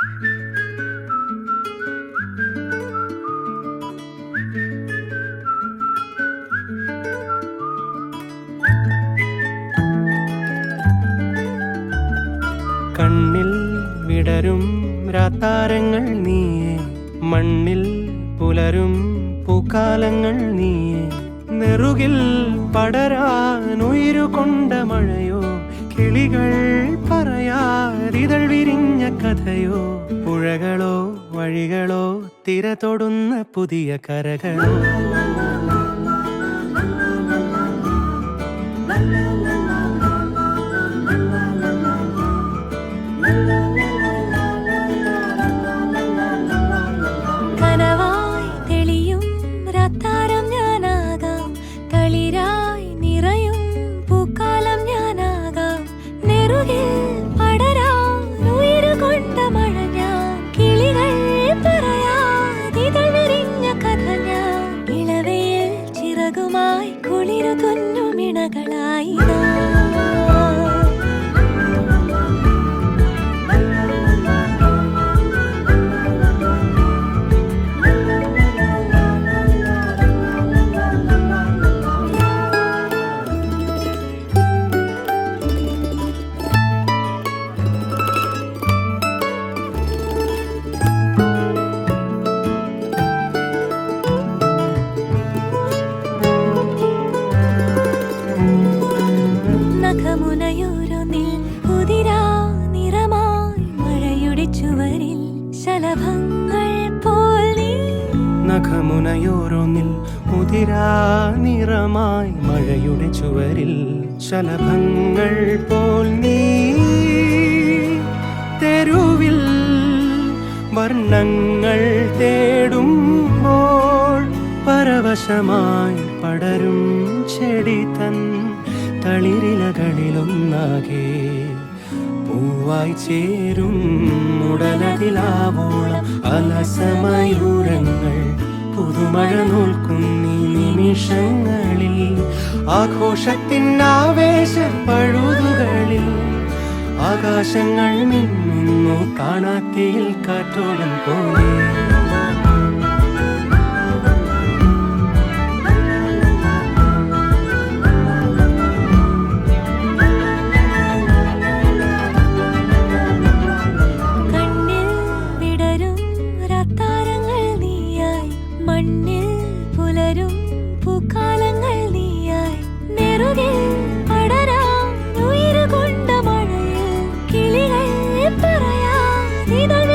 കണ്ണിൽ വിടരും രാത്താരങ്ങൾ നീയേ, മണ്ണിൽ പുലരും പൂക്കാലങ്ങൾ നീയേ. നെറുകിൽ പടരാനുയിരുകൊണ്ട മഴയോ, കിളികൾ പറയാതിതൾ വിരിഞ്ഞ കഥയോ. പുഴകളോ വഴികളോ തിര തൊടുന്ന പുതിയ കരകളോ. കുളിരു തുന്നുമിണകളായി നഖമുനയോരൊന്നിൽ ഉതിരാ നിറമായി മഴയുടെ ചുവരിൽ ശലഭങ്ങൾ പോൽ നീ. നഖമുനയോരൊന്നിൽ ഉതിരാ നിറമായി മഴയുടെ ചുവരിൽ ശലഭങ്ങൾ പോൽ നീ. തെരുവിൽ വർണ്ണങ്ങൾ തേടുമ്പോൾ പരവശമായി പടരും ചെടി തൻ തളിരിലകളിലൊന്നാകെ പൂവായി ചേരും ഉടലതിലാവോളം അലസമയൂരങ്ങൾ പുതുമഴ നോൽക്കുന്നീ നിമിഷങ്ങളിൽ. ആഘോഷത്തിൻ ആവേശ പഴുതുകളിൽ ആകാശങ്ങൾ മിന്നുന്നു കാണാത്തിയിൽ കാറ്റോടും പോലെ. മണ്ണിൽ പുലരും പൂക്കാലങ്ങൾ നീയായി. നെറുകിൽ പടരാനുയിരുകൊണ്ട മഴയിൽ കിളികൾ പറയാതിതൾ